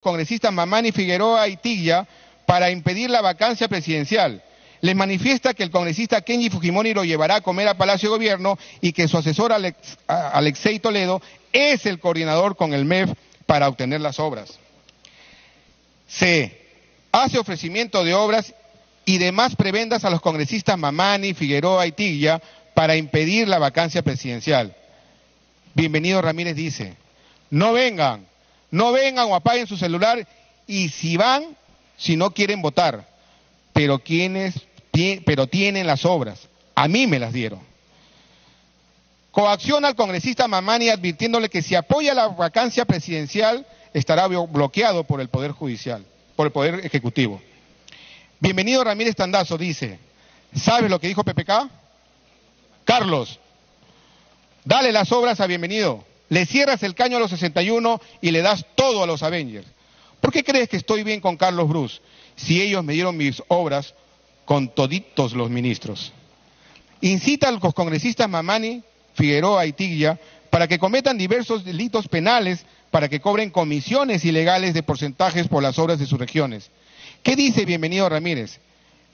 congresistas Mamani, Figueroa y Tiglia para impedir la vacancia presidencial. Les manifiesta que el congresista Kenji Fujimori lo llevará a comer a Palacio de Gobierno y que su asesor Alexei Toledo es el coordinador con el MEF para obtener las obras. C. Hace ofrecimiento de obras y demás prebendas a los congresistas Mamani, Figueroa y Tiglia para impedir la vacancia presidencial. Bienvenido Ramírez dice, no vengan o apaguen su celular y si van, si no quieren votar, pero tienen las obras, a mí me las dieron. Coacciona al congresista Mamani advirtiéndole que si apoya la vacancia presidencial estará bloqueado por el Poder Judicial, por el Poder Ejecutivo. Bienvenido Ramírez Tandazo dice, ¿sabes lo que dijo PPK? Carlos, dale las obras a Bienvenido, le cierras el caño a los 61 y le das todo a los Avengers. ¿Por qué crees que estoy bien con Carlos Brus si ellos me dieron mis obras con toditos los ministros? Incita a los congresistas Mamani, Figueroa y Tiglia para que cometan diversos delitos penales para que cobren comisiones ilegales de porcentajes por las obras de sus regiones. ¿Qué dice Bienvenido Ramírez?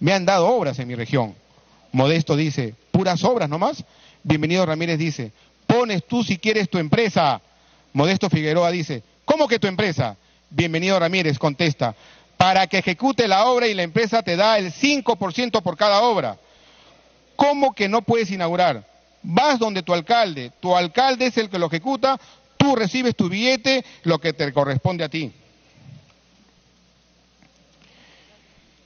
Me han dado obras en mi región. Modesto dice, ¿puras obras nomás? Bienvenido Ramírez dice, pones tú si quieres tu empresa. Modesto Figueroa dice, ¿cómo que tu empresa? Bienvenido Ramírez contesta, para que ejecute la obra y la empresa te da el 5% por cada obra. ¿Cómo que no puedes inaugurar? Vas donde tu alcalde es el que lo ejecuta, tú recibes tu billete, lo que te corresponde a ti.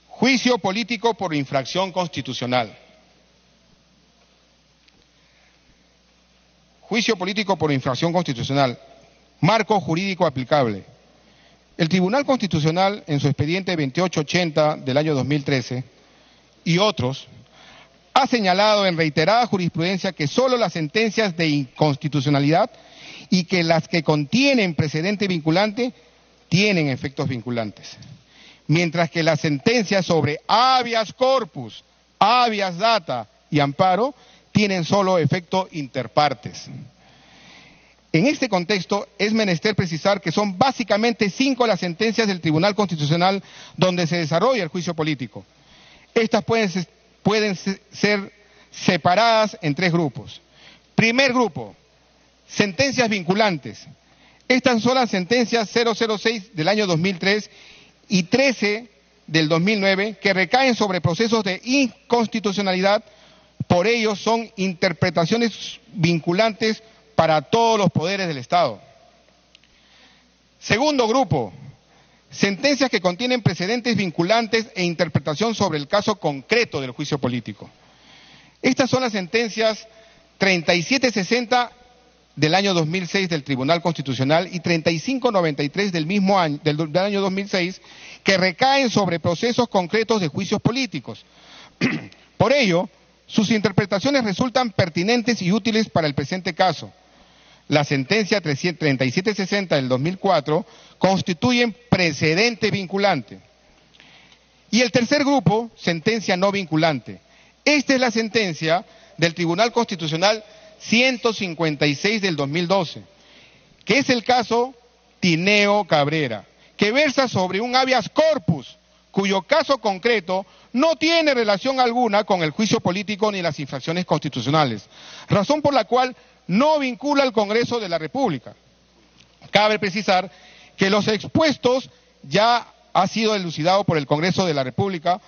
Juicio político por infracción constitucional. Juicio político por infracción constitucional. Marco jurídico aplicable. El Tribunal Constitucional, en su expediente 2880 del año 2013, y otros, ha señalado en reiterada jurisprudencia que solo las sentencias de inconstitucionalidad y que las que contienen precedente vinculante tienen efectos vinculantes. Mientras que las sentencias sobre habeas corpus, habeas data y amparo tienen solo efecto interpartes. En este contexto es menester precisar que son básicamente 5 las sentencias del Tribunal Constitucional donde se desarrolla el juicio político. Estas pueden ser separadas en 3 grupos. Primer grupo, sentencias vinculantes. Estas son las sentencias 006 del año 2003 y 13 del 2009 que recaen sobre procesos de inconstitucionalidad. Por ello son interpretaciones vinculantes para todos los poderes del Estado. Segundo grupo, sentencias que contienen precedentes vinculantes e interpretación sobre el caso concreto del juicio político. Estas son las sentencias 3760 del año 2006 del Tribunal Constitucional y 3593 del mismo año, del año 2006, que recaen sobre procesos concretos de juicios políticos. Por ello, sus interpretaciones resultan pertinentes y útiles para el presente caso. La sentencia 3760 del 2004 constituyen precedente vinculante. Y el tercer grupo, sentencia no vinculante. Esta es la sentencia del Tribunal Constitucional 156 del 2012, que es el caso Tineo Cabrera, que versa sobre un habeas corpus, cuyo caso concreto no tiene relación alguna con el juicio político ni las infracciones constitucionales, razón por la cual no vincula al Congreso de la República. Cabe precisar que los expuestos ya ha sido elucidado por el Congreso de la República,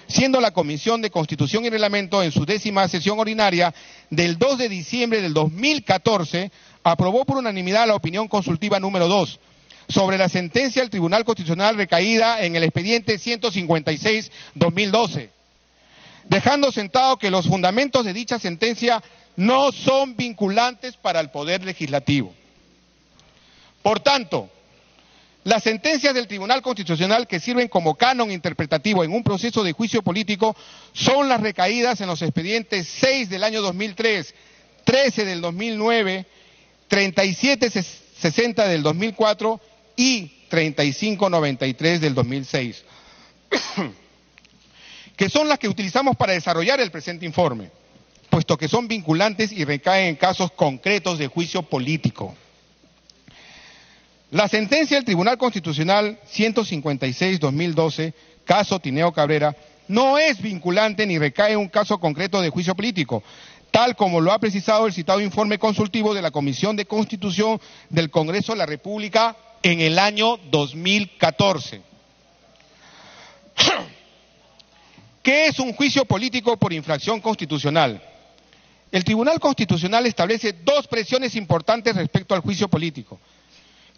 siendo la Comisión de Constitución y Reglamento en su 10ª sesión ordinaria del 2 de diciembre del 2014 aprobó por unanimidad la opinión consultiva número 2 sobre la sentencia del Tribunal Constitucional recaída en el expediente 156-2012, dejando sentado que los fundamentos de dicha sentencia no son vinculantes para el Poder Legislativo. Por tanto, las sentencias del Tribunal Constitucional que sirven como canon interpretativo en un proceso de juicio político son las recaídas en los expedientes 6 del año 2003, 13 del 2009, 3760 del 2004 y 3593 del 2006, que son las que utilizamos para desarrollar el presente informe, puesto que son vinculantes y recaen en casos concretos de juicio político. La sentencia del Tribunal Constitucional 156-2012, caso Tineo Cabrera, no es vinculante ni recae en un caso concreto de juicio político, tal como lo ha precisado el citado informe consultivo de la Comisión de Constitución del Congreso de la República en el año 2014. ¿Qué es un juicio político por infracción constitucional? El Tribunal Constitucional establece dos presiones importantes respecto al juicio político.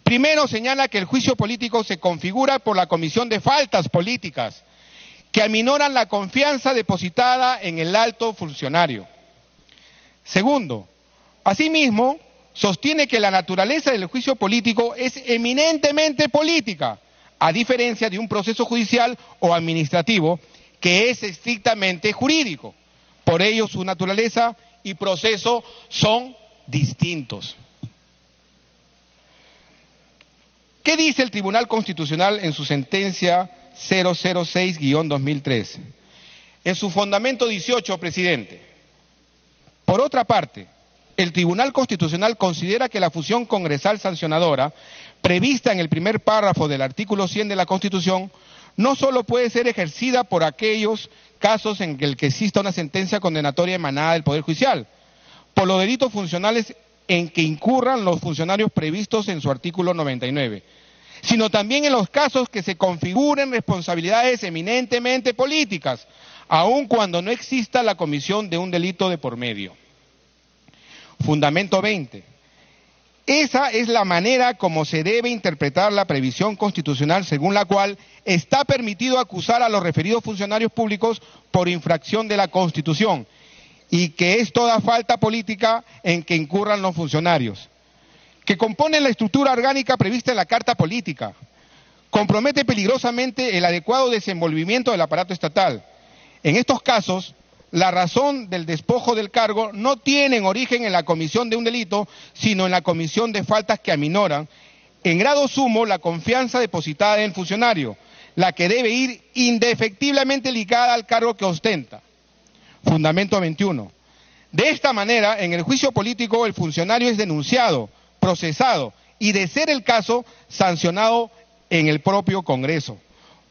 Primero, señala que el juicio político se configura por la comisión de faltas políticas que aminoran la confianza depositada en el alto funcionario. Segundo, asimismo, sostiene que la naturaleza del juicio político es eminentemente política, a diferencia de un proceso judicial o administrativo que es estrictamente jurídico. Por ello, su naturaleza y proceso son distintos. ¿Qué dice el Tribunal Constitucional en su sentencia 006-2003? En su fundamento 18, presidente. Por otra parte, el Tribunal Constitucional considera que la fusión congresal sancionadora, prevista en el primer párrafo del artículo 100 de la Constitución, no solo puede ser ejercida por aquellos casos en el que exista una sentencia condenatoria emanada del Poder Judicial, por los delitos funcionales en que incurran los funcionarios previstos en su artículo 99, sino también en los casos que se configuren responsabilidades eminentemente políticas, aun cuando no exista la comisión de un delito de por medio. Fundamento 20. Esa es la manera como se debe interpretar la previsión constitucional según la cual está permitido acusar a los referidos funcionarios públicos por infracción de la Constitución y que es toda falta política en que incurran los funcionarios, que componen la estructura orgánica prevista en la Carta Política, compromete peligrosamente el adecuado desenvolvimiento del aparato estatal. En estos casos, la razón del despojo del cargo no tiene origen en la comisión de un delito, sino en la comisión de faltas que aminoran, en grado sumo, la confianza depositada en el funcionario, la que debe ir indefectiblemente ligada al cargo que ostenta. Fundamento 21. De esta manera, en el juicio político, el funcionario es denunciado, procesado y, de ser el caso, sancionado en el propio Congreso,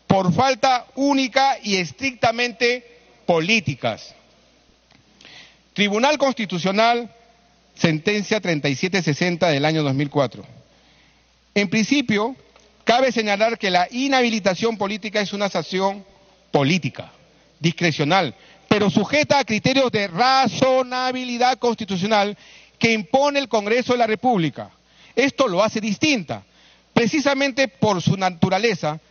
por falta única y estrictamente políticas. Tribunal Constitucional, sentencia 3760 del año 2004. En principio, cabe señalar que la inhabilitación política es una sanción política, discrecional, pero sujeta a criterios de razonabilidad constitucional que impone el Congreso de la República. Esto lo hace distinta, precisamente por su naturaleza,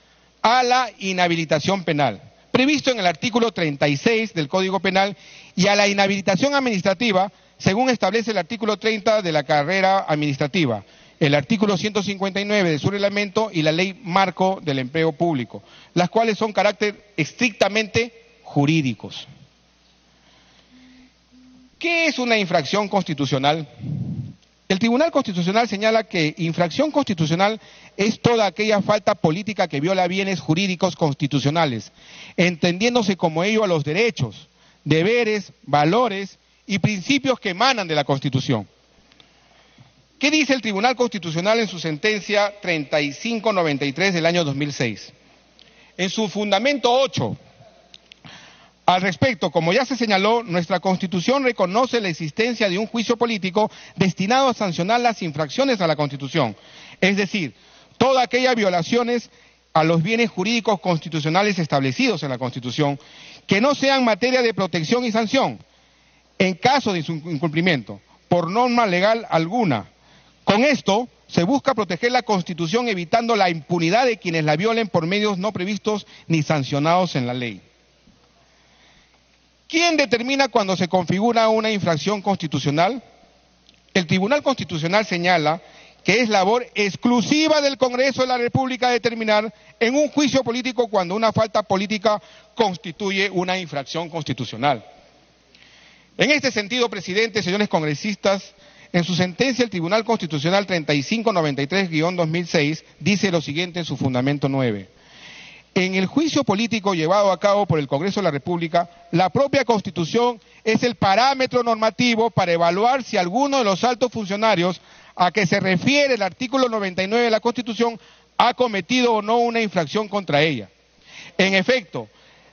a la inhabilitación penal, previsto en el artículo 36 del Código Penal, y a la inhabilitación administrativa, según establece el artículo 30 de la carrera administrativa, el artículo 159 de su reglamento y la Ley Marco del Empleo Público, las cuales son carácter estrictamente jurídicos. ¿Qué es una infracción constitucional? El Tribunal Constitucional señala que infracción constitucional es toda aquella falta política que viola bienes jurídicos constitucionales, entendiéndose como ello a los derechos, deberes, valores y principios que emanan de la Constitución. ¿Qué dice el Tribunal Constitucional en su sentencia 3593 del año 2006? En su fundamento 8, al respecto, como ya se señaló, nuestra Constitución reconoce la existencia de un juicio político destinado a sancionar las infracciones a la Constitución, es decir, todas aquellas violaciones a los bienes jurídicos constitucionales establecidos en la Constitución que no sean materia de protección y sanción, en caso de su incumplimiento, por norma legal alguna. Con esto se busca proteger la Constitución evitando la impunidad de quienes la violen por medios no previstos ni sancionados en la ley. ¿Quién determina cuando se configura una infracción constitucional? El Tribunal Constitucional señala que es labor exclusiva del Congreso de la República determinar en un juicio político cuando una falta política constituye una infracción constitucional. En este sentido, presidente, señores congresistas, en su sentencia el Tribunal Constitucional 3593-2006 dice lo siguiente en su fundamento 9. En el juicio político llevado a cabo por el Congreso de la República, la propia Constitución es el parámetro normativo para evaluar si alguno de los altos funcionarios a que se refiere el artículo 99 de la Constitución ha cometido o no una infracción contra ella. En efecto,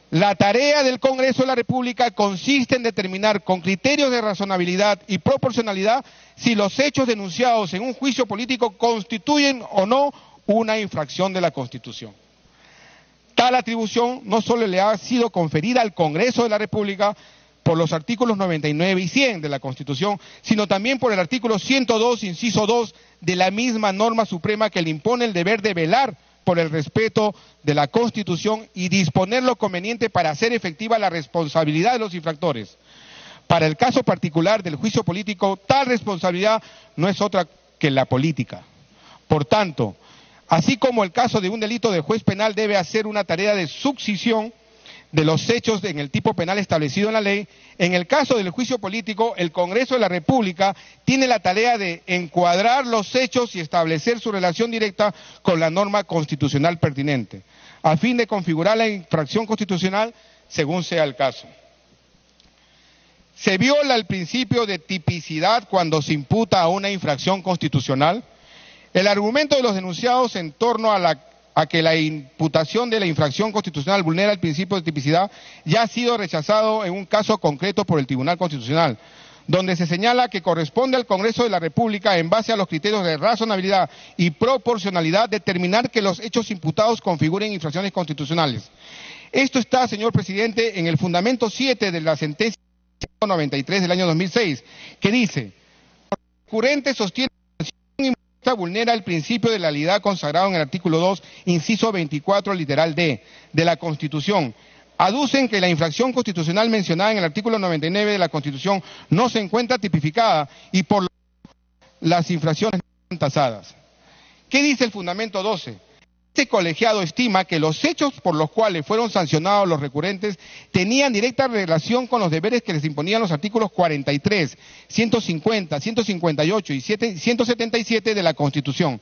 la tarea del Congreso de la República consiste en determinar con criterios de razonabilidad y proporcionalidad si los hechos denunciados en un juicio político constituyen o no una infracción de la Constitución. Tal atribución no solo le ha sido conferida al Congreso de la República por los artículos 99 y 100 de la Constitución, sino también por el artículo 102, inciso 2 de la misma norma suprema que le impone el deber de velar por el respeto de la Constitución y disponer lo conveniente para hacer efectiva la responsabilidad de los infractores. Para el caso particular del juicio político, tal responsabilidad no es otra que la política. Por tanto, así como el caso de un delito de juez penal debe hacer una tarea de sucesión de los hechos en el tipo penal establecido en la ley, en el caso del juicio político, el Congreso de la República tiene la tarea de encuadrar los hechos y establecer su relación directa con la norma constitucional pertinente, a fin de configurar la infracción constitucional según sea el caso. ¿Se viola el principio de tipicidad cuando se imputa a una infracción constitucional? El argumento de los denunciados en torno a que la imputación de la infracción constitucional vulnera el principio de tipicidad ya ha sido rechazado en un caso concreto por el Tribunal Constitucional, donde se señala que corresponde al Congreso de la República, en base a los criterios de razonabilidad y proporcionalidad, determinar que los hechos imputados configuren infracciones constitucionales. Esto está, señor presidente, en el fundamento 7 de la sentencia 93 del año 2006, que dice: el recurrente sostiene vulnera el principio de legalidad consagrado en el artículo 2, inciso 24, literal D, de la Constitución. Aducen que la infracción constitucional mencionada en el artículo 99 de la Constitución no se encuentra tipificada y por lo tanto las infracciones no están tasadas. ¿Qué dice el fundamento 12? Este colegiado estima que los hechos por los cuales fueron sancionados los recurrentes tenían directa relación con los deberes que les imponían los artículos 43, 150, 158 y 177 de la Constitución,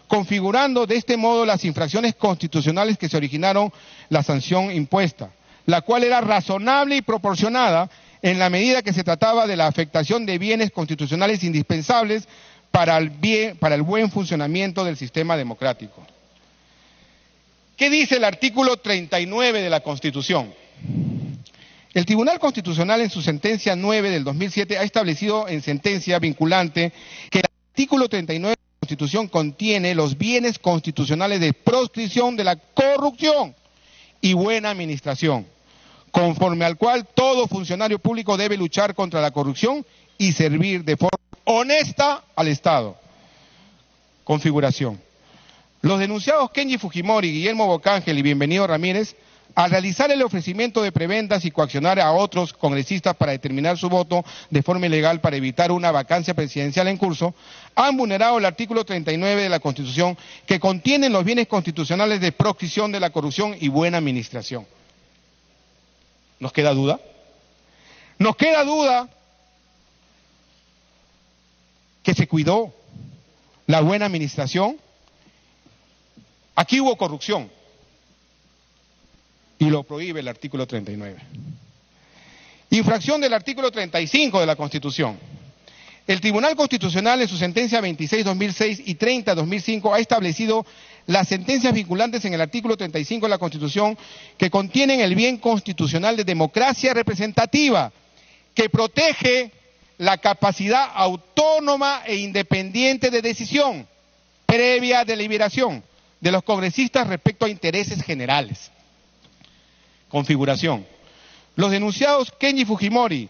configurando de este modo las infracciones constitucionales que se originaron la sanción impuesta, la cual era razonable y proporcionada en la medida que se trataba de la afectación de bienes constitucionales indispensables para el buen funcionamiento del sistema democrático. ¿Qué dice el artículo 39 de la Constitución? El Tribunal Constitucional, en su sentencia 9 del 2007, ha establecido en sentencia vinculante que el artículo 39 de la Constitución contiene los bienes constitucionales de proscripción de la corrupción y buena administración, conforme al cual todo funcionario público debe luchar contra la corrupción y servir de forma honesta al Estado. Configuración. Los denunciados Kenji Fujimori, Guillermo Bocángel y Bienvenido Ramírez, al realizar el ofrecimiento de prebendas y coaccionar a otros congresistas para determinar su voto de forma ilegal para evitar una vacancia presidencial en curso, han vulnerado el artículo 39 de la Constitución, que contiene los bienes constitucionales de proscripción de la corrupción y buena administración. ¿Nos queda duda? ¿Nos queda duda que se cuidó la buena administración? Aquí hubo corrupción y lo prohíbe el artículo 39. Infracción del artículo 35 de la Constitución. El Tribunal Constitucional, en su sentencia 26-2006 y 30-2005, ha establecido las sentencias vinculantes en el artículo 35 de la Constitución, que contienen el bien constitucional de democracia representativa, que protege la capacidad autónoma e independiente de decisión previa deliberación de los congresistas respecto a intereses generales. Configuración. Los denunciados Kenji Fujimori,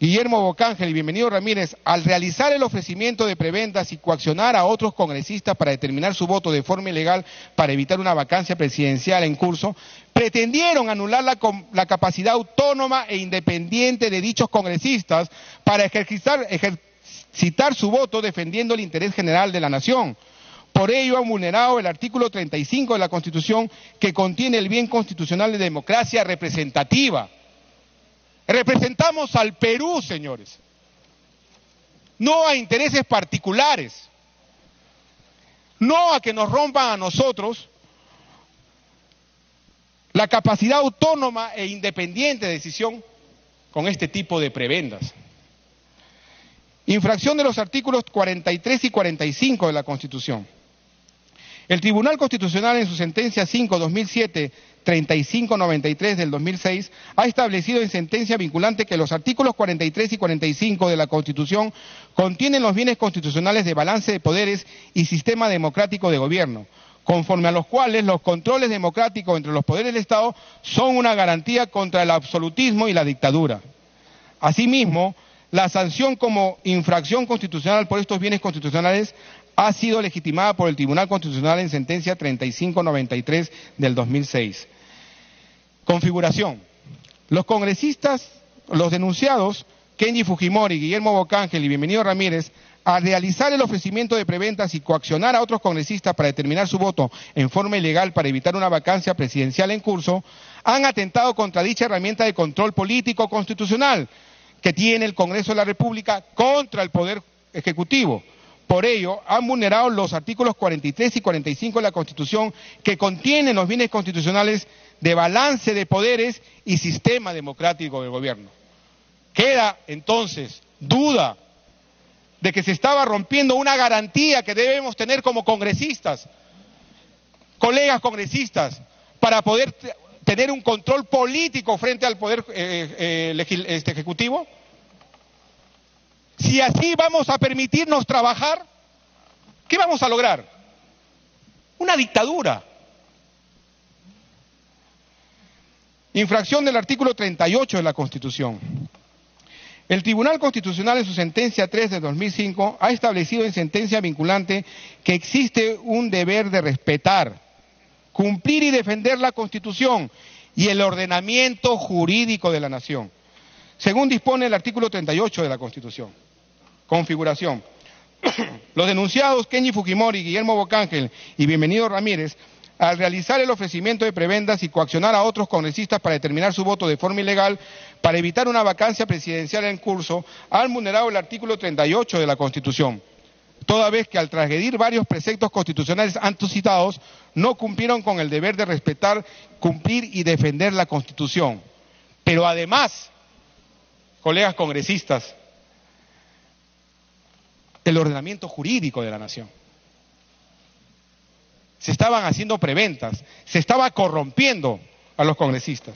Guillermo Bocángel y Bienvenido Ramírez, al realizar el ofrecimiento de prebendas y coaccionar a otros congresistas para determinar su voto de forma ilegal para evitar una vacancia presidencial en curso, pretendieron anular la capacidad autónoma e independiente de dichos congresistas para ejercitar su voto defendiendo el interés general de la nación. Por ello han vulnerado el artículo 35 de la Constitución, que contiene el bien constitucional de democracia representativa. Representamos al Perú, señores, no a intereses particulares, no a que nos rompan a nosotros la capacidad autónoma e independiente de decisión con este tipo de prebendas. Infracción de los artículos 43 y 45 de la Constitución. El Tribunal Constitucional en su sentencia 5-2007, 3593 del 2006, ha establecido en sentencia vinculante que los artículos 43 y 45 de la Constitución contienen los bienes constitucionales de balance de poderes y sistema democrático de gobierno, conforme a los cuales los controles democráticos entre los poderes del Estado son una garantía contra el absolutismo y la dictadura. Asimismo, la sanción como infracción constitucional por estos bienes constitucionales ha sido legitimada por el Tribunal Constitucional en sentencia 3593 del 2006. Configuración. Los congresistas, los denunciados, Kenji Fujimori, Guillermo Bocángel y Bienvenido Ramírez, al realizar el ofrecimiento de preventas y coaccionar a otros congresistas para determinar su voto en forma ilegal para evitar una vacancia presidencial en curso, han atentado contra dicha herramienta de control político constitucional que tiene el Congreso de la República contra el Poder Ejecutivo. Por ello, han vulnerado los artículos 43 y 45 de la Constitución que contienen los bienes constitucionales de balance de poderes y sistema democrático del gobierno. Queda entonces duda de que se estaba rompiendo una garantía que debemos tener como congresistas, colegas congresistas, para poder tener un control político frente al Poder Ejecutivo. Si así vamos a permitirnos trabajar, ¿qué vamos a lograr? Una dictadura. Infracción del artículo 38 de la Constitución. El Tribunal Constitucional en su sentencia 3 de 2005 ha establecido en sentencia vinculante que existe un deber de respetar, cumplir y defender la Constitución y el ordenamiento jurídico de la nación, según dispone el artículo 38 de la Constitución. Configuración. Los denunciados Kenji Fujimori, Guillermo Bocángel y Bienvenido Ramírez, al realizar el ofrecimiento de prebendas y coaccionar a otros congresistas para determinar su voto de forma ilegal para evitar una vacancia presidencial en curso, han vulnerado el artículo 38 de la Constitución, toda vez que al transgredir varios preceptos constitucionales antes citados, no cumplieron con el deber de respetar, cumplir y defender la Constitución. Pero además, colegas congresistas, el ordenamiento jurídico de la nación. Se estaban haciendo preventas, se estaba corrompiendo a los congresistas.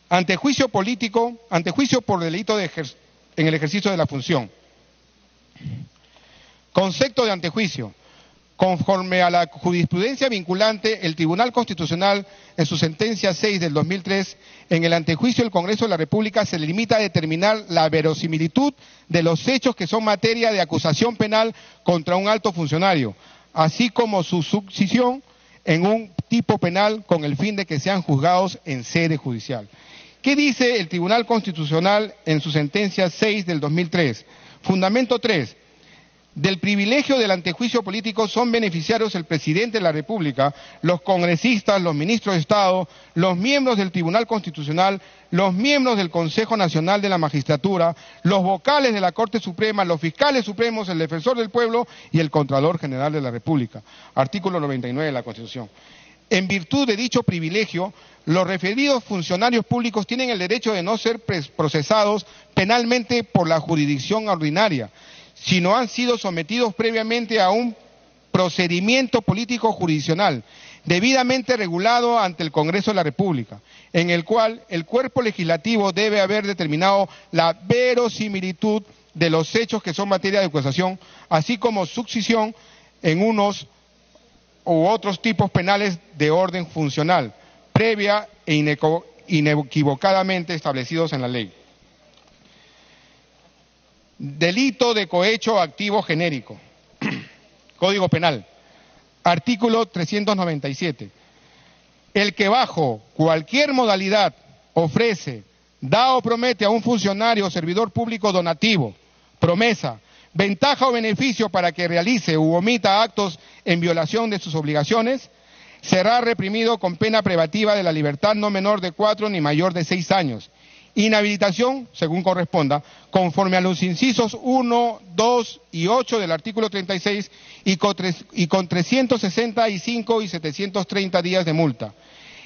Antejuicio político, antejuicio por delito en el ejercicio de la función. Concepto de antejuicio. Conforme a la jurisprudencia vinculante, el Tribunal Constitucional, en su sentencia 6 del 2003, en el antejuicio del Congreso de la República se limita a determinar la verosimilitud de los hechos que son materia de acusación penal contra un alto funcionario, así como su sucesión en un tipo penal con el fin de que sean juzgados en sede judicial. ¿Qué dice el Tribunal Constitucional en su sentencia 6 del 2003? Fundamento 3. Del privilegio del antejuicio político son beneficiarios el presidente de la República, los congresistas, los ministros de Estado, los miembros del Tribunal Constitucional, los miembros del Consejo Nacional de la Magistratura, los vocales de la Corte Suprema, los fiscales supremos, el defensor del pueblo y el Contralor General de la República. Artículo 99 de la Constitución. En virtud de dicho privilegio, los referidos funcionarios públicos tienen el derecho de no ser procesados penalmente por la jurisdicción ordinaria, si no han sido sometidos previamente a un procedimiento político jurisdiccional debidamente regulado ante el Congreso de la República, en el cual el cuerpo legislativo debe haber determinado la verosimilitud de los hechos que son materia de acusación, así como sucesión en unos u otros tipos penales de orden funcional, previa e inequívocamente establecidos en la ley. Delito de cohecho activo genérico. Código Penal. Artículo 397. El que bajo cualquier modalidad ofrece, da o promete a un funcionario o servidor público donativo, promesa, ventaja o beneficio para que realice u omita actos en violación de sus obligaciones, será reprimido con pena privativa de la libertad no menor de 4 ni mayor de 6 años. Inhabilitación, según corresponda, conforme a los incisos 1, 2 y 8 del artículo 36 y con 365 y 730 días de multa.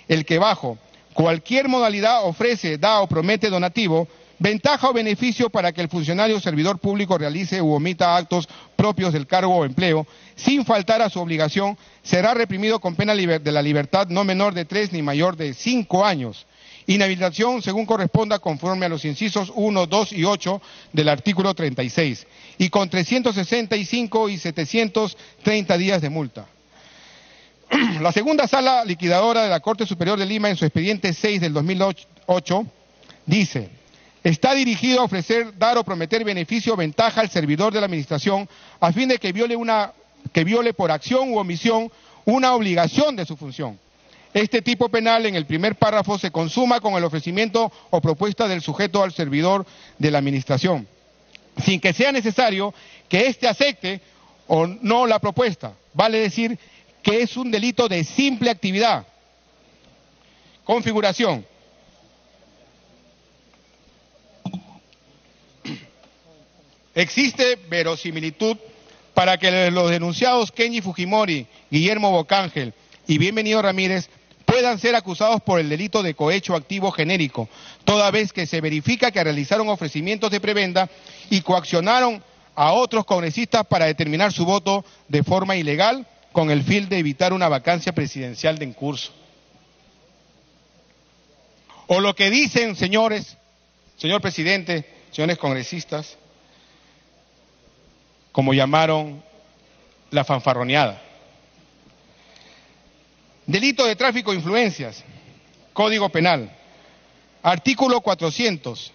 El que bajo cualquier modalidad ofrece, da o promete donativo, Ventaja o beneficio para que el funcionario o servidor público realice u omita actos propios del cargo o empleo, sin faltar a su obligación, será reprimido con pena de la libertad no menor de 3 ni mayor de 5 años. Inhabilitación según corresponda conforme a los incisos 1, 2 y 8 del artículo 36 y con 365 y 730 días de multa. La segunda sala liquidadora de la Corte Superior de Lima en su expediente 6 del 2008 dice: está dirigido a ofrecer, dar o prometer beneficio o ventaja al servidor de la administración a fin de que viole por acción u omisión una obligación de su función. Este tipo penal en el primer párrafo se consuma con el ofrecimiento o propuesta del sujeto al servidor de la administración, sin que sea necesario que éste acepte o no la propuesta. Vale decir que es un delito de simple actividad. Configuración. Existe verosimilitud para que los denunciados Kenji Fujimori, Guillermo Bocángel y Bienvenido Ramírez puedan ser acusados por el delito de cohecho activo genérico, toda vez que se verifica que realizaron ofrecimientos de prebenda y coaccionaron a otros congresistas para determinar su voto de forma ilegal con el fin de evitar una vacancia presidencial de en curso. O lo que dicen, señores, señor presidente, señores congresistas, como llamaron la fanfarroneada. Delito de tráfico de influencias, Código Penal, artículo 400.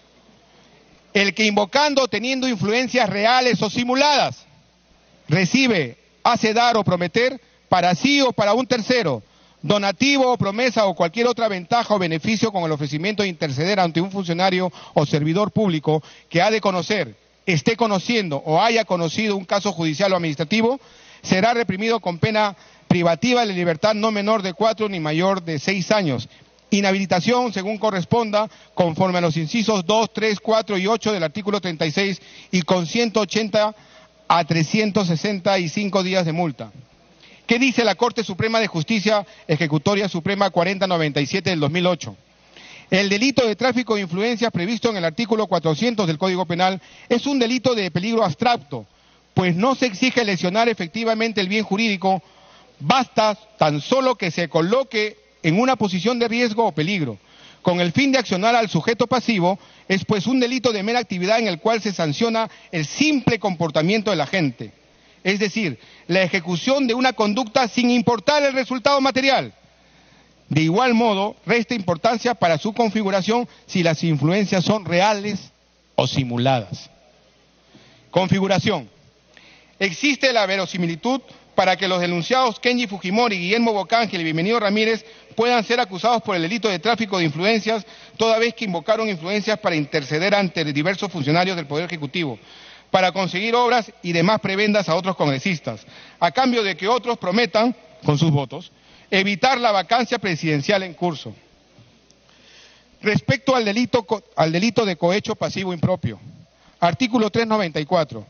El que invocando o teniendo influencias reales o simuladas, recibe, hace dar o prometer para sí o para un tercero, donativo o promesa o cualquier otra ventaja o beneficio con el ofrecimiento de interceder ante un funcionario o servidor público que ha de conocer, esté conociendo o haya conocido un caso judicial o administrativo, será reprimido con pena privativa de libertad no menor de 4 ni mayor de 6 años. Inhabilitación según corresponda, conforme a los incisos 2, 3, 4 y 8 del artículo 36 y con 180 a 365 días de multa. ¿Qué dice la Corte Suprema de Justicia Ejecutoria Suprema 4097 del 2008? El delito de tráfico de influencias previsto en el artículo 400 del Código Penal es un delito de peligro abstracto, pues no se exige lesionar efectivamente el bien jurídico, basta tan solo que se coloque en una posición de riesgo o peligro. Con el fin de accionar al sujeto pasivo, es pues un delito de mera actividad en el cual se sanciona el simple comportamiento del agente, es decir, la ejecución de una conducta sin importar el resultado material. De igual modo, resta importancia para su configuración si las influencias son reales o simuladas. Configuración. Existe la verosimilitud para que los denunciados Kenji Fujimori, Guillermo Bocángel y Bienvenido Ramírez puedan ser acusados por el delito de tráfico de influencias, toda vez que invocaron influencias para interceder ante diversos funcionarios del Poder Ejecutivo, para conseguir obras y demás prebendas a otros congresistas, a cambio de que otros prometan, con sus votos, evitar la vacancia presidencial en curso. Respecto al delito de cohecho pasivo impropio, artículo 394.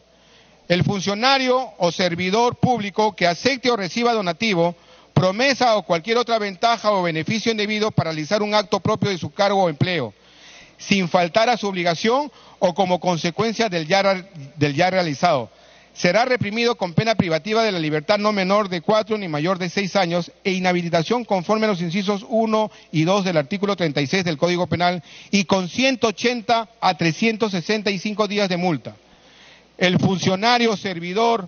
El funcionario o servidor público que acepte o reciba donativo, promesa o cualquier otra ventaja o beneficio indebido para realizar un acto propio de su cargo o empleo, sin faltar a su obligación o como consecuencia del ya realizado, será reprimido con pena privativa de la libertad no menor de 4 ni mayor de 6 años e inhabilitación conforme a los incisos 1 y 2 del artículo 36 del Código Penal y con 180 a 365 días de multa. El funcionario o servidor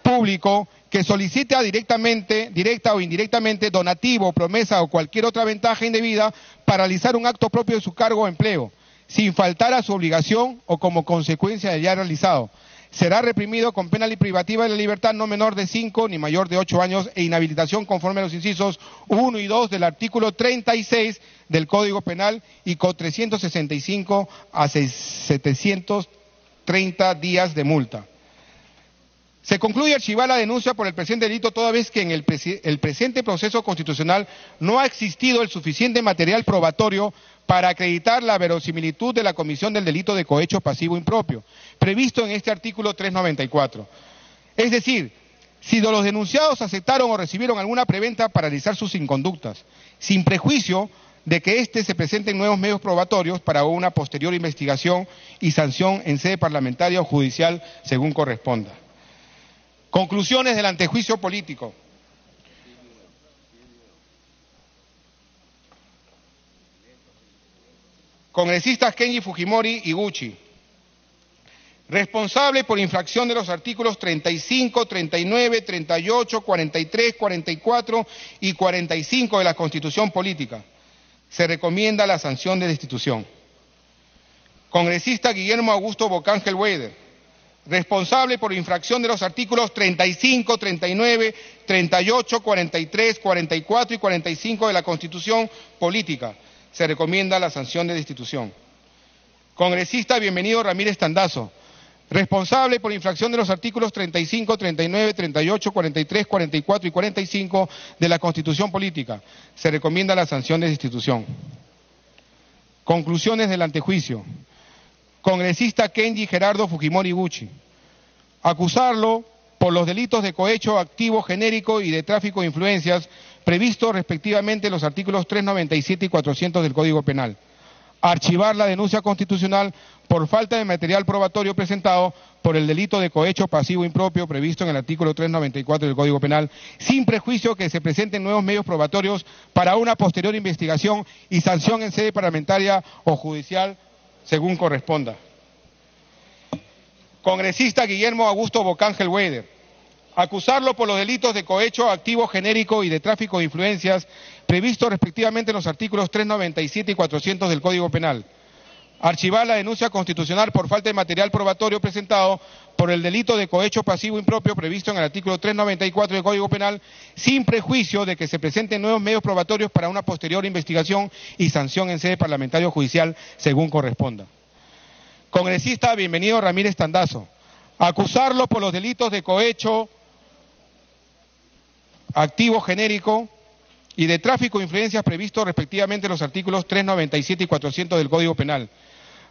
público que solicite directa o indirectamente, donativo, promesa o cualquier otra ventaja indebida para realizar un acto propio de su cargo o empleo, sin faltar a su obligación o como consecuencia del ya realizado, será reprimido con pena privativa de la libertad no menor de 5 ni mayor de 8 años e inhabilitación conforme a los incisos 1 y 2 del artículo 36 del Código Penal y con 365 a 730 días de multa. Se concluye archivar la denuncia por el presente delito toda vez que en el presente proceso constitucional no ha existido el suficiente material probatorio para acreditar la verosimilitud de la comisión del delito de cohecho pasivo impropio, previsto en este artículo 394. Es decir, si los denunciados aceptaron o recibieron alguna preventa para realizar sus inconductas, sin prejuicio de que éste se presente en nuevos medios probatorios para una posterior investigación y sanción en sede parlamentaria o judicial según corresponda. Conclusiones del antejuicio político. Congresistas Kenji Fujimori Iguchi, responsable por infracción de los artículos 35, 39, 38, 43, 44 y 45 de la Constitución Política. Se recomienda la sanción de destitución. Congresista Guillermo Augusto Bocángel Weider, responsable por infracción de los artículos 35, 39, 38, 43, 44 y 45 de la Constitución Política. Se recomienda la sanción de destitución. Congresista Bienvenido Ramírez Tandazo, responsable por infracción de los artículos 35, 39, 38, 43, 44 y 45 de la Constitución Política. Se recomienda la sanción de destitución. Conclusiones del antejuicio. Congresista Kenji Gerardo Fujimori Iguchi, acusarlo por los delitos de cohecho activo genérico y de tráfico de influencias previstos respectivamente en los artículos 397 y 400 del Código Penal. Archivar la denuncia constitucional por falta de material probatorio presentado por el delito de cohecho pasivo impropio previsto en el artículo 394 del Código Penal, sin prejuicio que se presenten nuevos medios probatorios para una posterior investigación y sanción en sede parlamentaria o judicial según corresponda. Congresista Guillermo Augusto Bocángel Weider, acusarlo por los delitos de cohecho activo genérico y de tráfico de influencias previstos respectivamente en los artículos 397 y 400 del Código Penal. Archivar la denuncia constitucional por falta de material probatorio presentado por el delito de cohecho pasivo impropio previsto en el artículo 394 del Código Penal, sin prejuicio de que se presenten nuevos medios probatorios para una posterior investigación y sanción en sede parlamentaria o judicial según corresponda. Congresista Bienvenido Ramírez Tandazo, acusarlo por los delitos de cohecho activo genérico y de tráfico de influencias previstos respectivamente en los artículos 397 y 400 del Código Penal.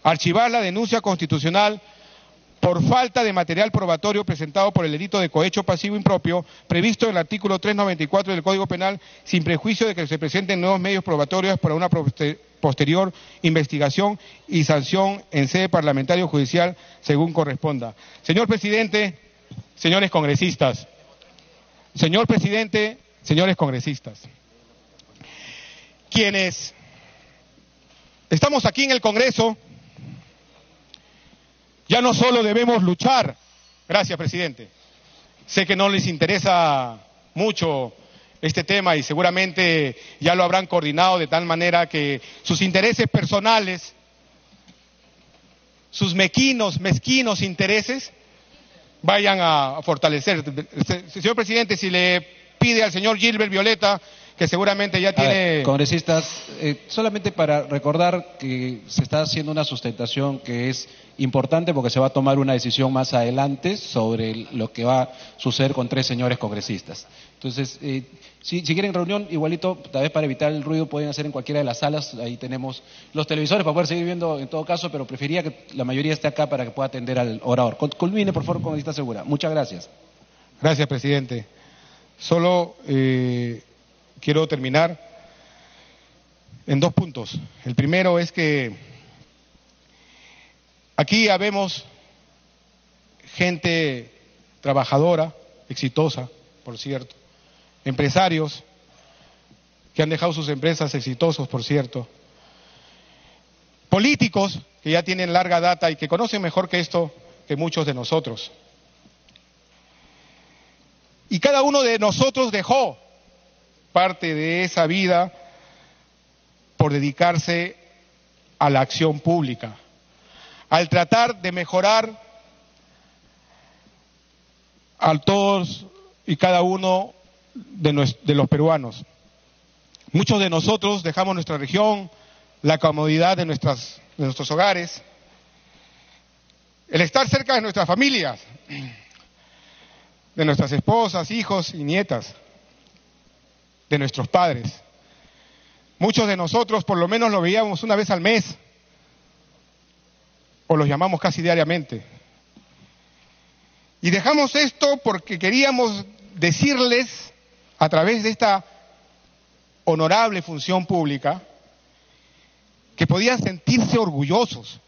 Archivar la denuncia constitucional por falta de material probatorio presentado por el delito de cohecho pasivo impropio previsto en el artículo 394 del Código Penal, sin prejuicio de que se presenten nuevos medios probatorios para una posterior investigación y sanción en sede parlamentaria o judicial según corresponda. Señor presidente, señores congresistas. Señor presidente, señores congresistas, quienes estamos aquí en el Congreso, ya no solo debemos luchar, gracias presidente, sé que no les interesa mucho este tema y seguramente ya lo habrán coordinado de tal manera que sus intereses personales, sus mezquinos intereses, vayan a fortalecer. Señor presidente, si le pide al señor Gilbert Violeta, que seguramente ya tiene... Congresistas, solamente para recordar que se está haciendo una sustentación que es importante porque se va a tomar una decisión más adelante sobre lo que va a suceder con 3 señores congresistas. Entonces, si quieren reunión, igualito, tal vez para evitar el ruido, pueden hacer en cualquiera de las salas, ahí tenemos los televisores para poder seguir viendo en todo caso, pero prefería que la mayoría esté acá para que pueda atender al orador. Culmine, por favor, congresista Segura. Muchas gracias. Gracias, presidente. Solo quiero terminar en 2 puntos. El primero es que aquí habemos gente trabajadora, exitosa, por cierto, empresarios que han dejado sus empresas exitosos, por cierto, políticos que ya tienen larga data y que conocen mejor que esto que muchos de nosotros. Y cada uno de nosotros dejó parte de esa vida por dedicarse a la acción pública, al tratar de mejorar a todos y cada uno de los peruanos. Muchos de nosotros dejamos nuestra región, la comodidad de nuestros hogares, el estar cerca de nuestras familias, de nuestras esposas, hijos y nietas, de nuestros padres. Muchos de nosotros por lo menos lo veíamos una vez al mes, o los llamamos casi diariamente. Y dejamos esto porque queríamos decirles, a través de esta honorable función pública, que podían sentirse orgullosos,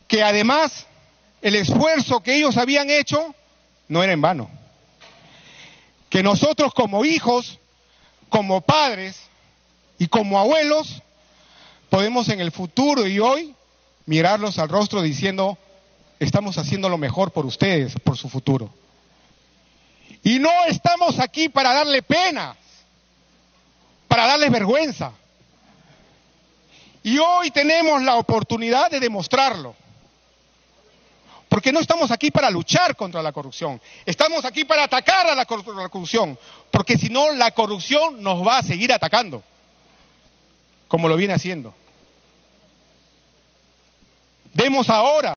que además el esfuerzo que ellos habían hecho no era en vano, que nosotros como hijos, como padres y como abuelos podemos en el futuro y hoy mirarlos al rostro diciendo: estamos haciendo lo mejor por ustedes, por su futuro. Y no estamos aquí para darle pena, para darles vergüenza. Y hoy tenemos la oportunidad de demostrarlo. Porque no estamos aquí para luchar contra la corrupción, estamos aquí para atacar a la corrupción, porque si no, la corrupción nos va a seguir atacando, como lo viene haciendo. Vemos ahora